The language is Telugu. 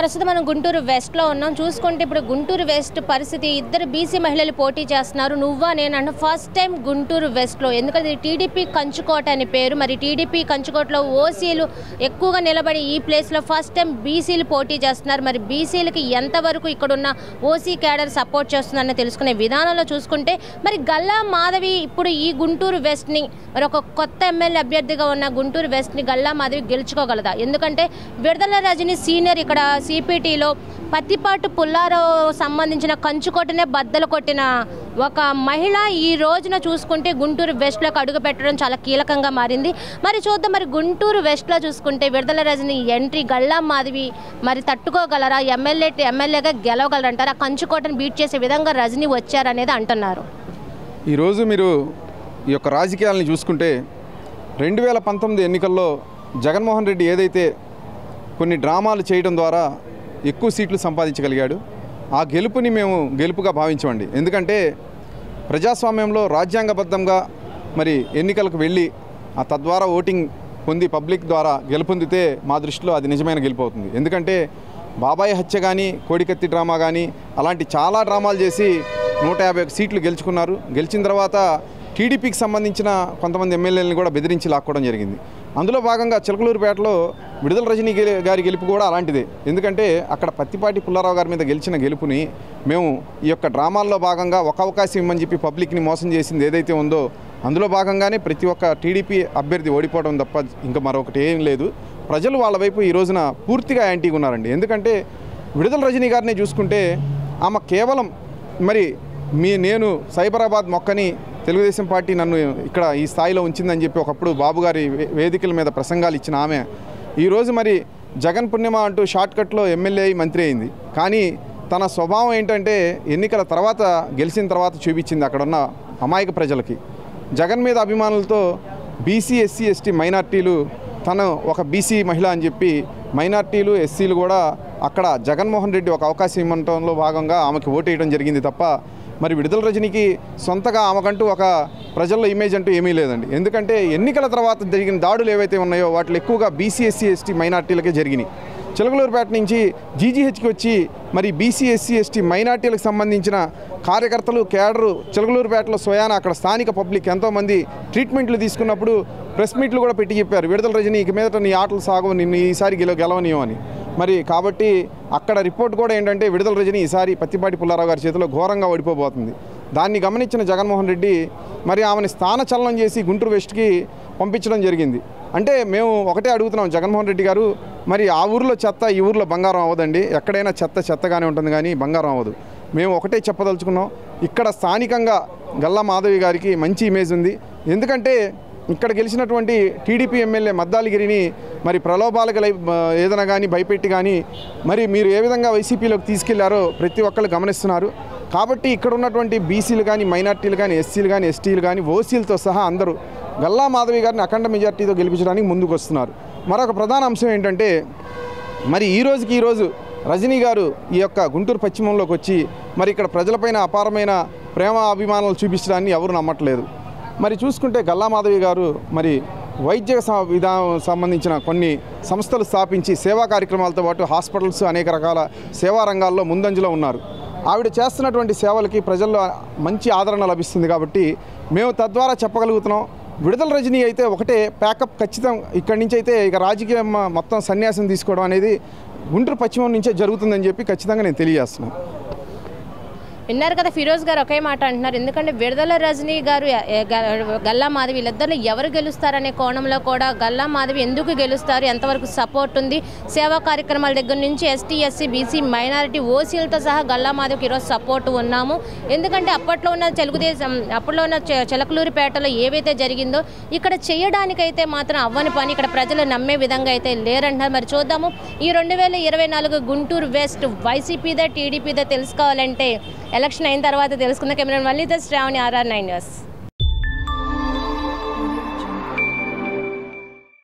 ప్రస్తుతం మనం గుంటూరు వెస్ట్లో ఉన్నాం. చూసుకుంటే ఇప్పుడు గుంటూరు వెస్ట్ పరిస్థితి, ఇద్దరు బీసీ మహిళలు పోటీ చేస్తున్నారు. నువ్వా నేనంటే ఫస్ట్ టైం గుంటూరు వెస్ట్లో, ఎందుకంటే టీడీపీ కంచుకోట అని పేరు. మరి టీడీపీ కంచుకోటలో ఓసీలు ఎక్కువగా నిలబడి ఈ ప్లేస్లో ఫస్ట్ టైం బీసీలు పోటీ చేస్తున్నారు. మరి బీసీలకి ఎంతవరకు ఇక్కడున్న ఓసీ క్యాడర్ సపోర్ట్ చేస్తుందని తెలుసుకునే విధానంలో చూసుకుంటే మరి గల్లా మాధవి ఇప్పుడు ఈ గుంటూరు వెస్ట్ని మరి ఒక కొత్త ఎమ్మెల్యే అభ్యర్థిగా ఉన్న గుంటూరు వెస్ట్ని గల్లా మాధవి గెలుచుకోగలదా? ఎందుకంటే విడుదల రజని సీనియర్ ఇక్కడ సిపిటిలో పత్తిపాటు పుల్లారావు సంబంధించిన కంచుకోటనే బద్దలు కొట్టిన ఒక మహిళ ఈ రోజున చూసుకుంటే గుంటూరు వెస్ట్లోకి అడుగు పెట్టడం చాలా కీలకంగా మారింది. మరి చూద్దాం, మరి గుంటూరు వెస్ట్లో చూసుకుంటే విడుదల రజని ఎంట్రీ గల్లా మాధవి మరి తట్టుకోగలరా? ఎమ్మెల్యేగా గెలవగలరంటారా? కంచుకోటను బీట్ చేసే విధంగా రజని వచ్చారనేది అంటున్నారు. ఈరోజు మీరు ఈ యొక్క రాజకీయాలను చూసుకుంటే 2019 ఎన్నికల్లో జగన్మోహన్ రెడ్డి ఏదైతే కొన్ని డ్రామాలు చేయడం ద్వారా ఎక్కువ సీట్లు సంపాదించగలిగాడు, ఆ గెలుపుని మేము గెలుపుగా భావించమండి. ఎందుకంటే ప్రజాస్వామ్యంలో రాజ్యాంగబద్ధంగా మరి ఎన్నికలకు వెళ్ళి తద్వారా ఓటింగ్ పొంది పబ్లిక్ ద్వారా గెలుపొందితే మా దృష్టిలో అది నిజమైన గెలుపు అవుతుంది. ఎందుకంటే బాబాయ్ హత్య కానీ, కోడికత్తి డ్రామా కానీ అలాంటి చాలా డ్రామాలు చేసి 151 సీట్లు గెలుచుకున్నారు. గెలిచిన తర్వాత టీడీపీకి సంబంధించిన కొంతమంది ఎమ్మెల్యేలను కూడా బెదిరించి లాక్కోవడం జరిగింది. అందులో భాగంగా చిలకలూరుపేటలో విడుదల రజనీ గారి గెలుపు కూడా అలాంటిదే. ఎందుకంటే అక్కడ పత్తిపాటి పుల్లారావు గారి మీద గెలిచిన గెలుపుని మేము ఈ యొక్క డ్రామాల్లో భాగంగా ఒక అవకాశం ఇమ్మని చెప్పి పబ్లిక్ని మోసం చేసింది ఏదైతే ఉందో అందులో భాగంగానే ప్రతి ఒక్క టీడీపీ అభ్యర్థి ఓడిపోవడం తప్ప ఇంకా మరొకటి ఏం లేదు. ప్రజలు వాళ్ళ వైపు ఈ రోజున పూర్తిగా యాంటీగా ఉన్నారండి. ఎందుకంటే విడుదల రజనీ గారిని చూసుకుంటే ఆమె కేవలం మరి నేను సైబరాబాద్ మొక్కని తెలుగుదేశం పార్టీ నన్ను ఇక్కడ ఈ స్థాయిలో ఉంచిందని చెప్పి ఒకప్పుడు బాబు గారి వేదికల మీద ప్రసంగాలు ఇచ్చిన ఆమె ఈరోజు మరి జగన్ పుణ్యమా అంటూ షార్ట్కట్లో ఎమ్మెల్యే అయి మంత్రి అయింది. కానీ తన స్వభావం ఏంటంటే ఎన్నికల తర్వాత గెలిచిన తర్వాత చూపించింది అక్కడున్న అమాయక ప్రజలకి. జగన్ మీద అభిమానులతో బీసీ, ఎస్సీ, ఎస్టీ మైనార్టీలు తను ఒక బీసీ మహిళ అని చెప్పి మైనార్టీలు, ఎస్సీలు కూడా అక్కడ జగన్మోహన్ రెడ్డి ఒక అవకాశం ఇవ్వడంలో భాగంగా ఆమెకి ఓటు వేయడం జరిగింది తప్ప మరి విడుదల రజనీకి సొంతగా ఆమెకంటూ ఒక ప్రజల్లో ఇమేజ్ అంటూ ఏమీ లేదండి. ఎందుకంటే ఎన్నికల తర్వాత జరిగిన దాడులు ఏవైతే ఉన్నాయో వాటిలో ఎక్కువగా బీసీ, ఎస్సీ, ఎస్టీ మైనార్టీలకే జరిగినాయి. చిలకలూరుపేట నుంచి జీజీహెచ్కి వచ్చి మరి బీసీ, ఎస్సీ, ఎస్టీ మైనార్టీలకు సంబంధించిన కార్యకర్తలు, కేడరు చిలకలూరుపేటలో స్వయాన అక్కడ స్థానిక పబ్లిక్ ఎంతోమంది ట్రీట్మెంట్లు తీసుకున్నప్పుడు ప్రెస్ మీట్లు కూడా పెట్టి చెప్పారు, విడుదల రజనీ ఇక మీదట నీ ఆటలు సాగవు, నిన్ను ఈసారి గెలవనీయం అని. మరి కాబట్టి అక్కడ రిపోర్ట్ కూడా ఏంటంటే విడుదల రజనీ ఈసారి పత్తిపాటి పుల్లారావు గారి చేతిలో ఘోరంగా ఓడిపోబోతుంది. దాన్ని గమనించిన జగన్మోహన్ రెడ్డి మరి ఆమెను స్థానచలనం చేసి గుంటూరు వెస్ట్కి పంపించడం జరిగింది. అంటే మేము ఒకటే అడుగుతున్నాం, జగన్మోహన్ రెడ్డి గారు మరి ఆ ఊరిలో చెత్త ఈ ఊరిలో బంగారం అవ్వదండి. ఎక్కడైనా చెత్తగానే ఉంటుంది కానీ బంగారం అవ్వదు. మేము ఒకటే చెప్పదలుచుకున్నాం, ఇక్కడ స్థానికంగా గల్లా మాధవి గారికి మంచి ఇమేజ్ ఉంది. ఎందుకంటే ఇక్కడ గెలిచినటువంటి టీడీపీ ఎమ్మెల్యే మద్దాలిగిరిని మరి ప్రలోభాలకు ఏదైనా కానీ భయపెట్టి కానీ మరి మీరు ఏ విధంగా వైసీపీలోకి తీసుకెళ్లారో ప్రతి ఒక్కళ్ళు గమనిస్తున్నారు. కాబట్టి ఇక్కడ ఉన్నటువంటి బీసీలు కానీ, మైనార్టీలు కానీ, ఎస్సీలు కానీ, ఎస్టీలు కానీ, ఓసీలతో సహా అందరూ గల్లా మాధవి గారిని అఖండ మెజార్టీతో గెలిపించడానికి ముందుకు వస్తున్నారు. మరొక ప్రధాన అంశం ఏంటంటే మరి ఈరోజు రజనీ గారు ఈ యొక్క గుంటూరు పశ్చిమంలోకి వచ్చి మరి ఇక్కడ ప్రజలపైన అపారమైన ప్రేమ అభిమానాలు చూపించడాన్ని ఎవరు నమ్మట్లేదు. మరి చూసుకుంటే గల్లా మాధవి గారు మరి వైద్య విధానం సంబంధించిన కొన్ని సంస్థలు స్థాపించి సేవా కార్యక్రమాలతో పాటు హాస్పిటల్స్, అనేక రకాల సేవా రంగాల్లో ముందంజలో ఉన్నారు. ఆవిడ చేస్తున్నటువంటి సేవలకి ప్రజల్లో మంచి ఆదరణ లభిస్తుంది. కాబట్టి మేము తద్వారా చెప్పగలుగుతున్నాం, విడుదల రజనీ అయితే ఒకటే ప్యాకప్ ఖచ్చితం. ఇక్కడి నుంచి అయితే ఇక రాజకీయం మొత్తం సన్యాసం తీసుకోవడం అనేది గుంటూరు పశ్చిమం నుంచే జరుగుతుందని చెప్పి ఖచ్చితంగా నేను తెలియజేస్తున్నాను. విన్నారు కదా, ఫిరోజ్ గారు ఒకే మాట అంటున్నారు. ఎందుకంటే విడుదల రజనీ గారు, గల్లా మాధవి వీళ్ళిద్దరిలో ఎవరు గెలుస్తారనే కోణంలో కూడా గల్లా మాధవి ఎందుకు గెలుస్తారు, ఎంతవరకు సపోర్ట్ ఉంది, సేవా కార్యక్రమాల దగ్గర నుంచి ఎస్టీ, ఎస్సీ, బీసీ, మైనారిటీ, ఓసీలతో సహా గల్లా మాధవికి ఈరోజు సపోర్ట్ ఉన్నాము. ఎందుకంటే అప్పట్లో ఉన్న అప్పట్లో ఉన్న చిలకలూరుపేటలో ఏవైతే జరిగిందో ఇక్కడ చేయడానికైతే మాత్రం అవ్వని పని ఇక్కడ ప్రజలు నమ్మే విధంగా అయితే లేరంటున్నారు. మరి చూద్దాము, ఈ 2024 గుంటూరు వెస్ట్ వైసీపీదా టీడీపీదా తెలుసుకోవాలంటే ఎలక్షన్ అయిన తర్వాత తెలుసుకుందాం. కెమెరా మళ్ళీ శ్రావణి, RR9 న్యూస్.